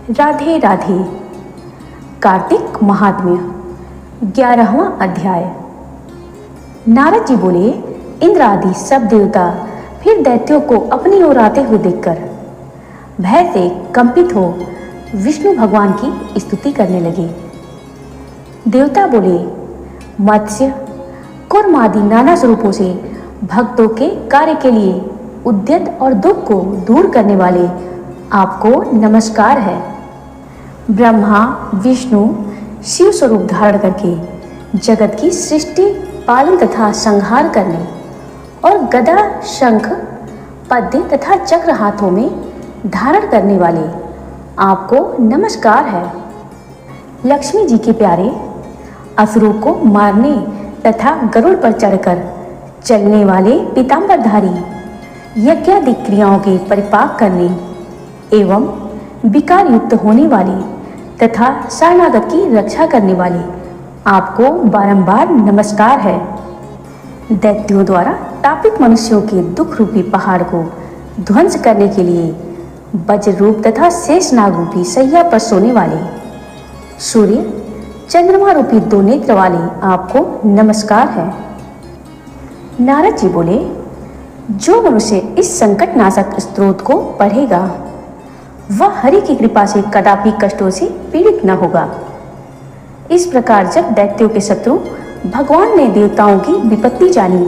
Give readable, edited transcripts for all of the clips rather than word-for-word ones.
राधे राधे। कार्तिक महात्म्य 11वां अध्याय। नारद जी बोले, इंद्र आदि सब देवता फिर दैत्यों को अपनी ओर आते हुए देखकर भय से कंपित हो विष्णु भगवान की स्तुति करने लगे। देवता बोले, मत्स्य कूर्म आदि नाना स्वरूपों से भक्तों के कार्य के लिए उद्यत और दुख को दूर करने वाले आपको नमस्कार है। ब्रह्मा विष्णु शिव स्वरूप धारण करके जगत की सृष्टि पालन तथा संहार करने और गदा शंख पद्य तथा चक्र हाथों में धारण करने वाले आपको नमस्कार है। लक्ष्मी जी के प्यारे असुरों को मारने तथा गरुड़ पर चढ़कर चलने वाले पीतांबरधारी यज्ञादि क्रियाओं के परिपाक करने एवं विकार युक्त होने वाले तथा शरणागत की रक्षा करने वाले आपको बारंबार नमस्कार है। दैत्यों द्वारा तापित मनुष्यों के दुख रूपी पहाड़ को ध्वंस करने के लिए वज्र रूप तथा शेषनाग रूपी सैया पर सोने वाले सूर्य चंद्रमा रूपी दो नेत्र वाले आपको नमस्कार है। नारद जी बोले, जो मनुष्य इस संकट नाशक स्तोत्र को पढ़ेगा वह हरि की कृपा से कदापि कष्टों से पीड़ित न होगा। इस प्रकार जब दैत्यों के शत्रु भगवान ने देवताओं की विपत्ति जानी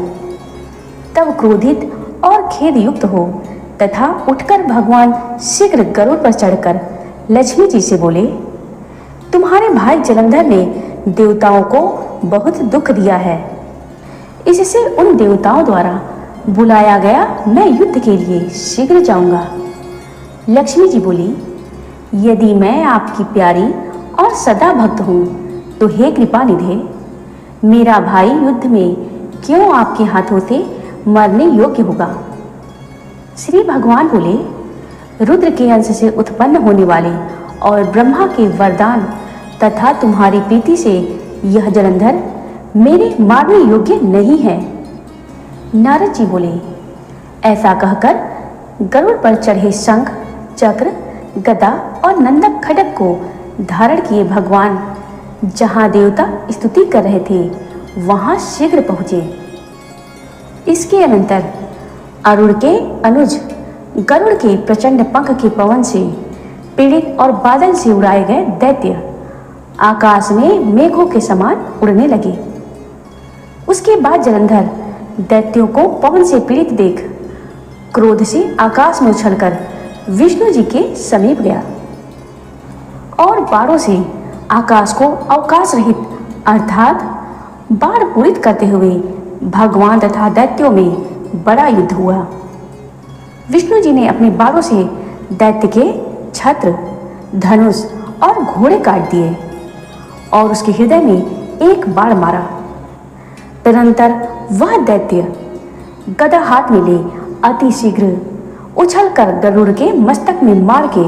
तब क्रोधित और खेद युक्त हो तथा उठकर भगवान शीघ्र गरुड़ पर चढ़कर लक्ष्मी जी से बोले, तुम्हारे भाई जलंधर ने देवताओं को बहुत दुख दिया है, इससे उन देवताओं द्वारा बुलाया गया मैं युद्ध के लिए शीघ्र जाऊंगा। लक्ष्मी जी बोली, यदि मैं आपकी प्यारी और सदा भक्त हूँ तो हे कृपा निधे, मेरा भाई युद्ध में क्यों आपके हाथों से मरने योग्य होगा। श्री भगवान बोले, रुद्र के अंश से उत्पन्न होने वाले और ब्रह्मा के वरदान तथा तुम्हारी प्रीति से यह जलंधर मेरे मारने योग्य नहीं है। नारद जी बोले, ऐसा कहकर गरुड़ पर चढ़े शंख चक्र गदा और नंदक खड्ग को धारण किए भगवान जहां देवता स्तुति कर रहे थे वहां शीघ्र पहुंचे। इसके अनंतर अरुण के अनुज गरुड़ के प्रचंड पंख के पवन से पीड़ित और बादल से उड़ाए गए दैत्य आकाश में मेघों के समान उड़ने लगे। उसके बाद जलंधर दैत्यों को पवन से पीड़ित देख क्रोध से आकाश में उछलकर विष्णु जी के समीप गया और बाणों से आकाश को अवकाश रहित अर्थात बाण पूरित करते हुए भगवान तथा दैत्यों में बड़ा युद्ध हुआ। विष्णु जी ने अपने बाणों से दैत्य के छत्र धनुष और घोड़े काट दिए और उसके हृदय में एक बाण मारा। तदनंतर वह दैत्य गदा हाथ में ले अति शीघ्र उछलकर गरुड़ के मस्तक में मार के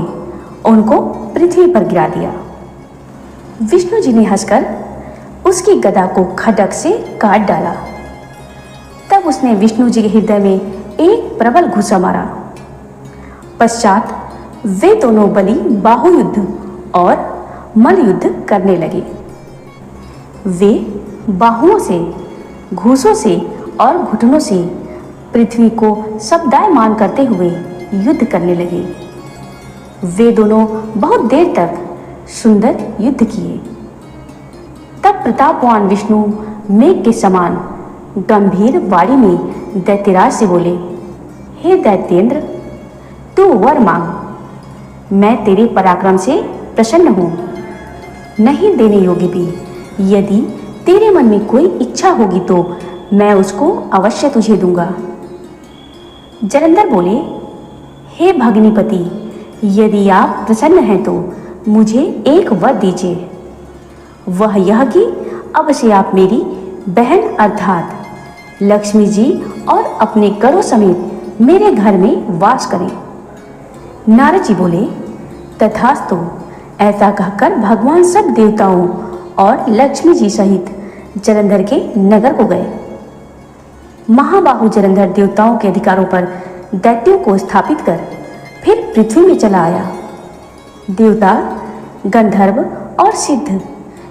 उनको पृथ्वी पर गिरा दिया। विष्णु जी ने हंसकर उसकी गदा को खड्ग से काट डाला। तब उसने विष्णु जी के हृदय में एक प्रबल घुसा मारा। पश्चात वे दोनों बलि बाहु युद्ध और मल युद्ध करने लगे। वे बाहुओं से घूसों से और घुटनों से पृथ्वी को शब्दायमान करते हुए युद्ध करने लगे। वे दोनों बहुत देर तक सुंदर युद्ध किए। तब प्रतापवान विष्णु मेघ के समान गंभीर वाणी में दैत्यराज से बोले, हे दैत्येंद्र, तू वर मांग, मैं तेरे पराक्रम से प्रसन्न हूँ, नहीं देने योग्य भी। यदि तेरे मन में कोई इच्छा होगी तो मैं उसको अवश्य तुझे दूंगा। जलंधर बोले, हे भगनीपति, यदि आप प्रसन्न हैं तो मुझे एक वर दीजिए। वह यह कि अब से आप मेरी बहन अर्थात लक्ष्मी जी और अपने गरुड़ समेत मेरे घर में वास करें। नारद जी बोले, तथास्तु। ऐसा कहकर भगवान सब देवताओं और लक्ष्मी जी सहित जलंधर के नगर को गए। महाबाहु जलंधर देवताओं के अधिकारों पर दैत्यों को स्थापित कर फिर पृथ्वी में चला आया। देवता, गंधर्व और सिद्ध,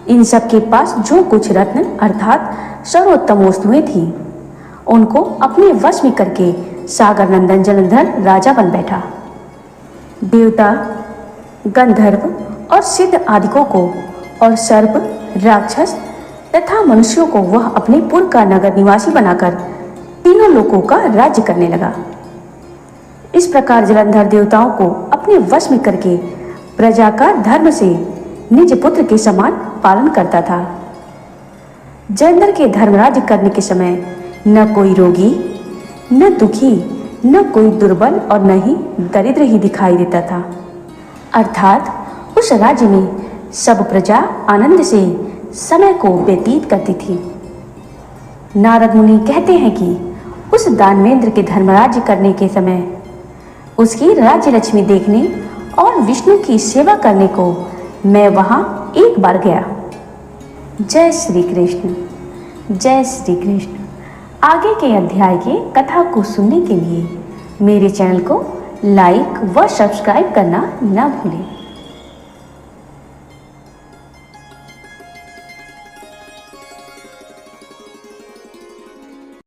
इन सब के पास जो कुछ रत्न अर्थात सर्वोत्तम वस्तुएं थीं, उनको अपने वश में करके सागर नंदन जलंधर राजा बन बैठा। देवता, गंधर्व और सिद्ध आदिकों को और सर्प, राक्षस तथा मनुष्यों को वह अपने पुर का नगर निवासी बनाकर तीनों लोकों का राज्य करने लगा। इस प्रकार जलंधर देवताओं को अपने वश में करके प्रजा का धर्म से निज पुत्र के समान पालन करता था। जलंधर के धर्मराज करने के समय न कोई रोगी, न दुखी, न कोई दुर्बल और न ही दरिद्र ही दिखाई देता था। अर्थात उस राज्य में सब प्रजा आनंद से समय को व्यतीत करती थी। नारद मुनि कहते हैं कि उस दानवेंद्र के धर्मराज्य करने के समय उसकी राज्य लक्ष्मी देखने और विष्णु की सेवा करने को मैं वहां एक बार गया। जय श्री कृष्ण, जय श्री कृष्ण। आगे के अध्याय के कथा को सुनने के लिए मेरे चैनल को लाइक व सब्सक्राइब करना न भूलें।